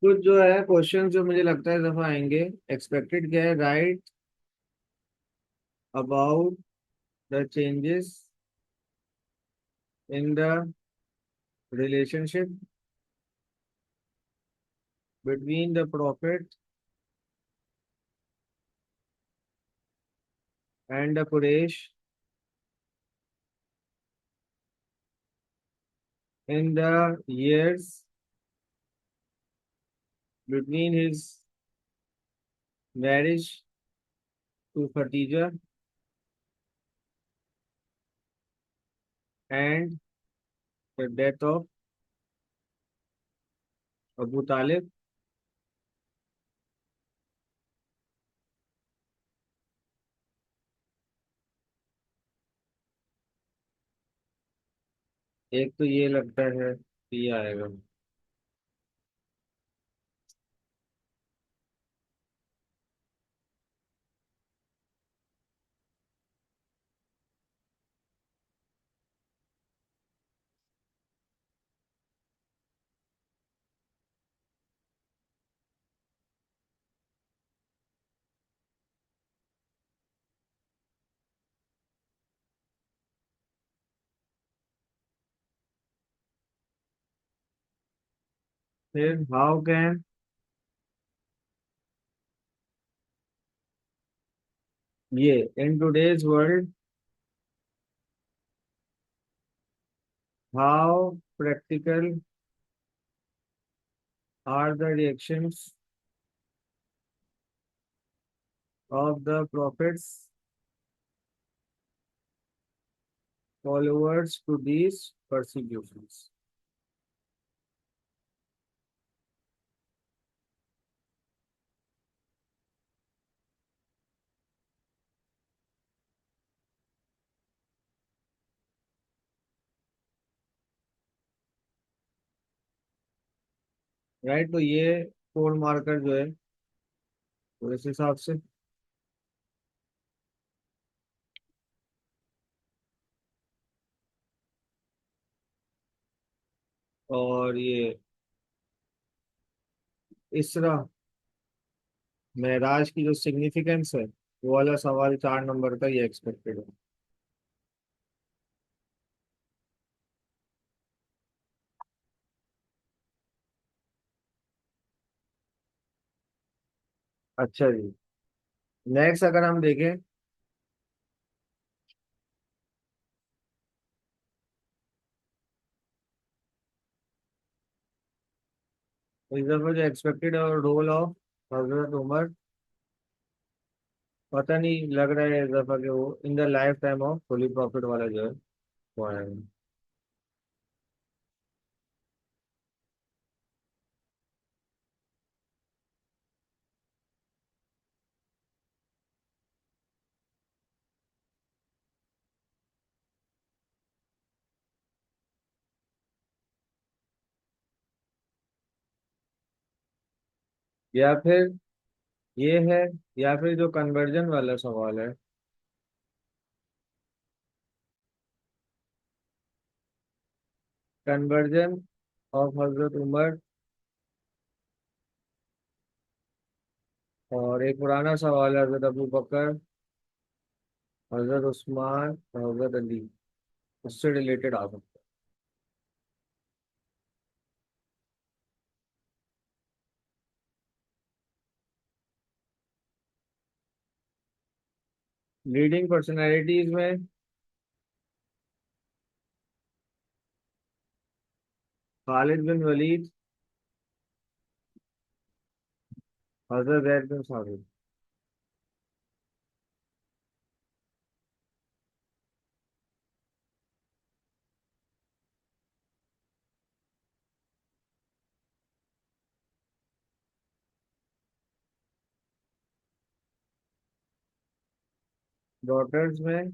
कुछ जो है क्वेश्चन जो मुझे लगता है इस दफा आएंगे। एक्सपेक्टेड क्या है? Right about the changes in the relationship between the prophet and the Quraysh in the years between his marriage to Khadija and the death of Abu Talib। एक तो ये लगता है कि ये आएगा। फिर हाउ कैन ये in today's world how practical are the reactions of the prophet's followers to these persecutions। Right, तो ये कोड मार्कर जो है वो इस हिसाब से। और ये इसरा महराज की जो सिग्निफिकेंस है वो वाला सवाल 4 नंबर का ये एक्सपेक्टेड है। अच्छा जी, नेक्स्ट अगर हम देखें तो इस दफा जो एक्सपेक्टेड और रोल ऑफ हजरत उमर, पता नहीं लग रहा है इस दफा के वो in the life time of holy profit वाला जो है वो आएगा। या फिर ये है, या फिर जो कन्वर्जन वाला सवाल है, कन्वर्जन ऑफ हजरत उमर। और एक पुराना सवाल है हजरत अबू बकर, हजरत उस्मान और हजरत अली, उससे रिलेटेड आ सकता है। लीडिंग पर्सनैलिटीज में खालिद बिन वलीद, हजरत जैद बिन साबित। डॉटर्स में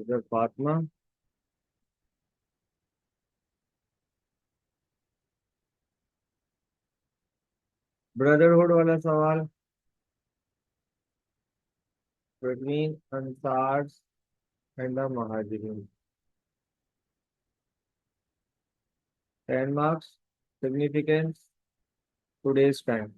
इधर फातिमा। ब्रदरहुड वाला सवाल, between Ansar and the Muhajirin. 10 marks. Significance, today's time.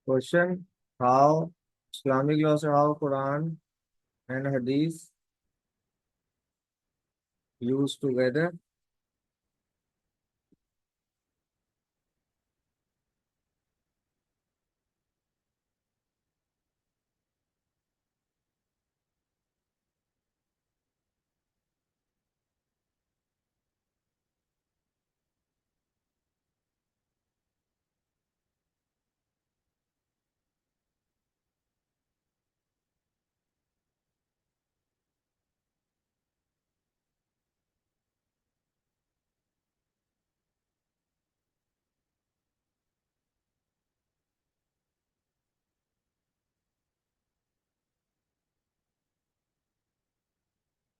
Question: How Islamic laws, how Quran and Hadith used together?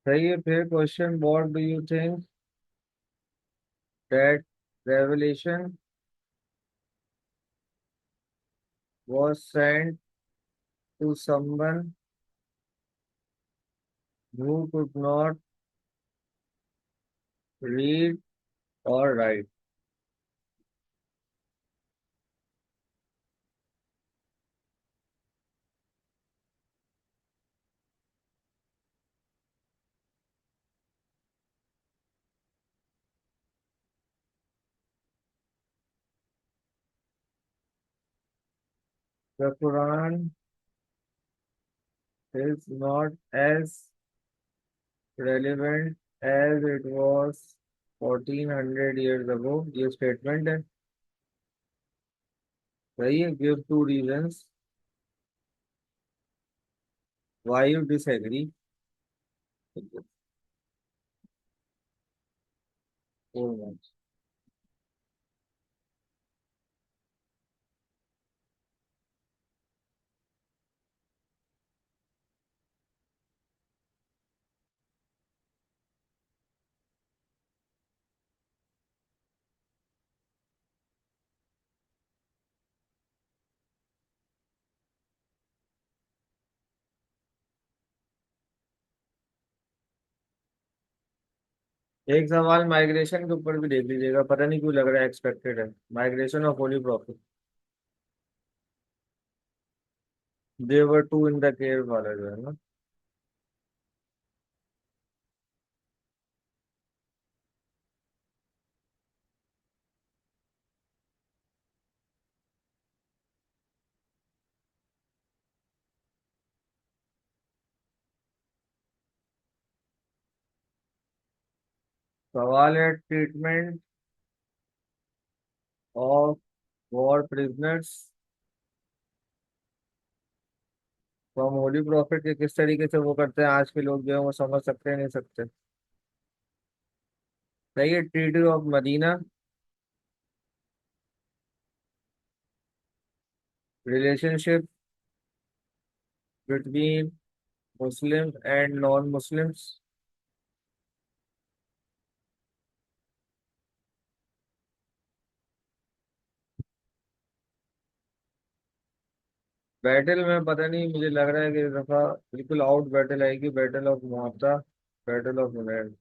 सही है। फिर question: What do you think that revelation was sent to someone who could not read or write? The Quran is not as relevant as it was 1400 years ago. ये statement है। सही है। Give two reasons why you disagree. एक सवाल migration के ऊपर भी देख लीजिएगा, पता नहीं क्यों लग रहा है एक्सपेक्टेड है। Migration of holy prophet, they were two in the cave जो है ना। सवाल है: treatment of war prisoners from holy prophet के किस तरीके से वो करते हैं, आज के लोग जो है वो समझ सकते हैं नहीं सकते। सही है। Treaty of Medina, relationship between Muslim and non Muslims, battle में पता नहीं, मुझे लग रहा है कि इस दफा बिल्कुल आउट बैटल आएगी, बैटल ऑफ मुआवता, बैटल ऑफ हुनैन।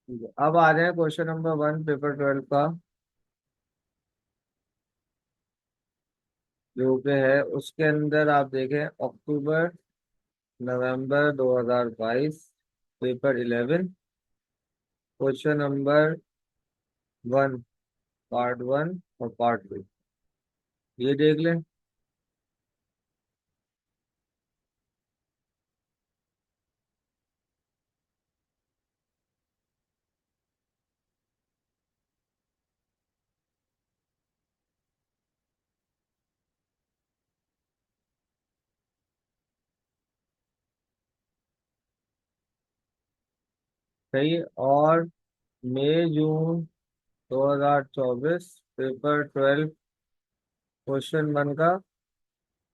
ठीक है, अब आ जाए क्वेश्चन नंबर 1 पेपर 12 का, जो कि है उसके अंदर आप देखें अक्टूबर नवंबर 2022, पेपर 11, क्वेश्चन नंबर 1, पार्ट 1 और पार्ट 2, ये देख लें। सही है। और मई जून 2024, पेपर 12, क्वेश्चन 1 का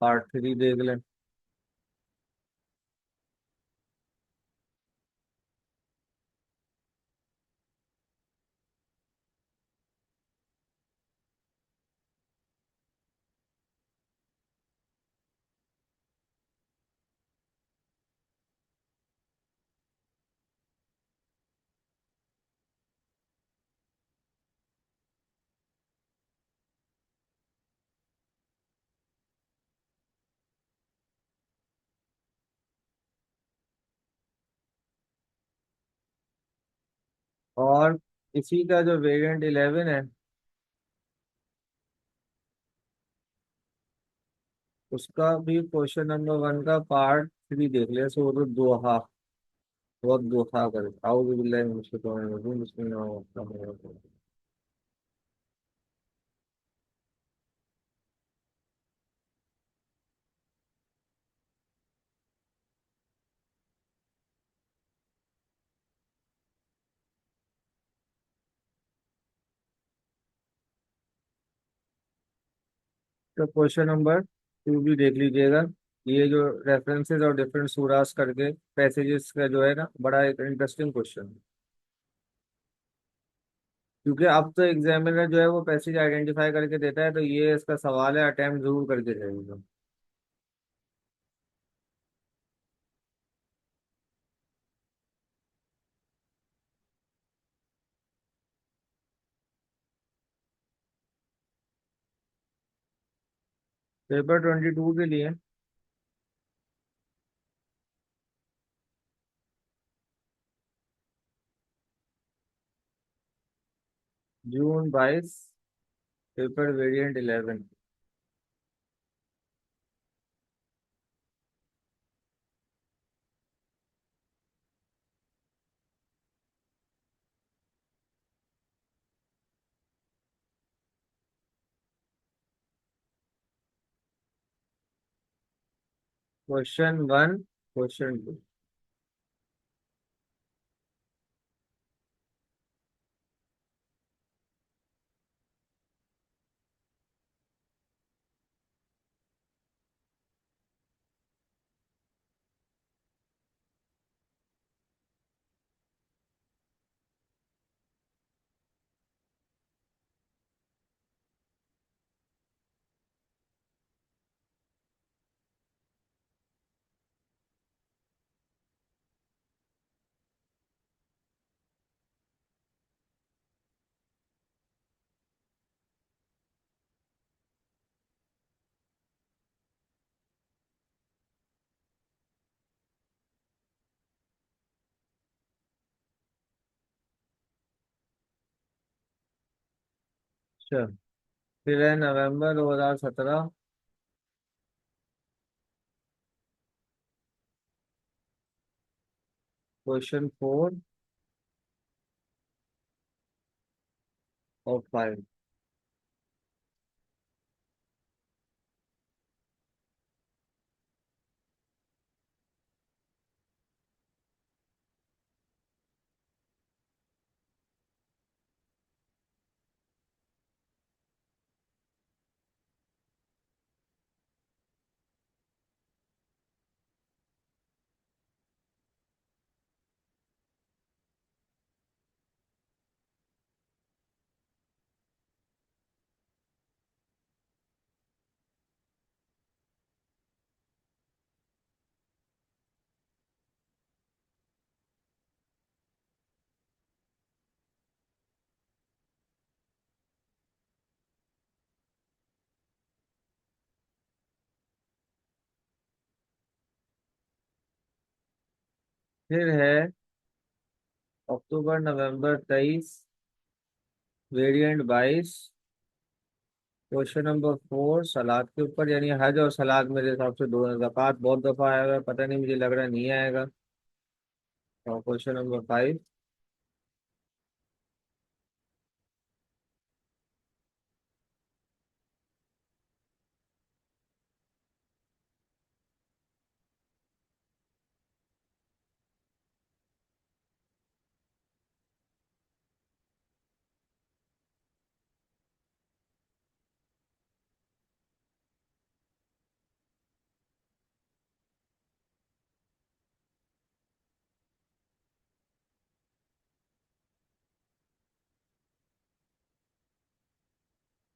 पार्ट 3 देख लें। और इसी का जो वेरिएंट 11 है, उसका भी क्वेश्चन नंबर 1 का पार्ट 3 देख ले। सूरत दुहा, वक्त दुहा कर आऊज़ु बिल्लाहि मिनश शैतानिर रजीम, बिस्मिल्लाहिर रहमानिर रहीम। तो क्वेश्चन नंबर 2 भी देख लीजिएगा। ये जो रेफरेंसेस और डिफरेंट सूरास करके पैसेजेस का जो है ना, बड़ा एक इंटरेस्टिंग क्वेश्चन है। क्योंकि अब तो एग्जामिनर जो है वो पैसेज आइडेंटिफाई करके देता है, तो ये इसका सवाल है, अटेम्प्ट जरूर करके जाएगा। पेपर 22 के लिए जून 22, पेपर वेरिएंट 11। Question 1, question 2। अच्छा, फिर है नवंबर 2017, क्वेश्चन 4 और 5। फिर है अक्टूबर नवंबर 23, वेरिएंट 22, क्वेश्चन नंबर 4 सलाद के ऊपर, यानी हज और सलाद मेरे हिसाब से दोनों ज़कात बहुत दफा आया हुआ है, पता नहीं, मुझे लग रहा नहीं आएगा। और क्वेश्चन नंबर 5।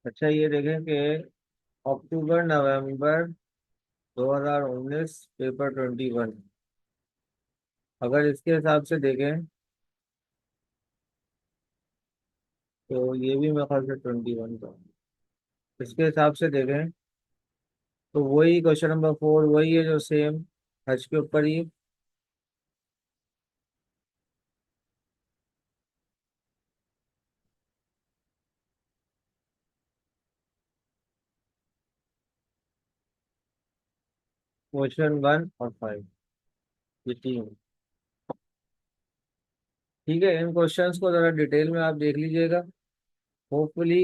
अच्छा, ये देखें कि अक्टूबर नवंबर 2019 पेपर 21, अगर इसके हिसाब से देखें तो ये भी मेरे ख्याल से 21 का। इसके हिसाब से देखें तो वही क्वेश्चन नंबर 4 वही है जो सेम हज के ऊपर ही। क्वेश्चन 1 और 5, ये तीन। ठीक है, इन क्वेश्चंस को जरा डिटेल में आप देख लीजिएगा। होपफुली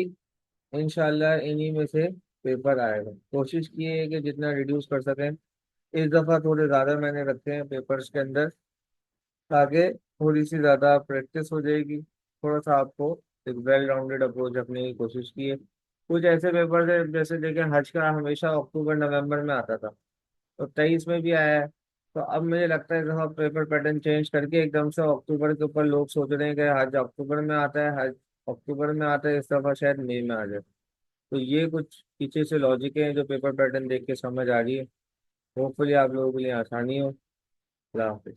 इंशाल्लाह इन्हीं में से पेपर आएगा। कोशिश की है कि जितना रिड्यूस कर सकें। इस दफ़ा थोड़े ज़्यादा मैंने रखे हैं पेपर्स के अंदर, ताकि थोड़ी सी ज़्यादा प्रैक्टिस हो जाएगी। थोड़ा सा आपको एक वेल राउंडेड अप्रोच रखने की कोशिश की है। कुछ ऐसे पेपर्स है, जैसे देखें हज का हमेशा अक्टूबर नवंबर में आता था, तो 23 में भी आया है। तो अब मुझे लगता है इस दफ़ा पेपर पैटर्न चेंज करके एकदम से अक्टूबर के ऊपर लोग सोच रहे हैं कि हज अक्टूबर में आता है, हज अक्टूबर में आता है, इस दफ़ा शायद मई में आ जाए। तो ये कुछ पीछे से लॉजिक है जो पेपर पैटर्न देख के समझ आ रही है। होपफुली आप लोगों के लिए आसानी हो। अल्लाह हाफिज़।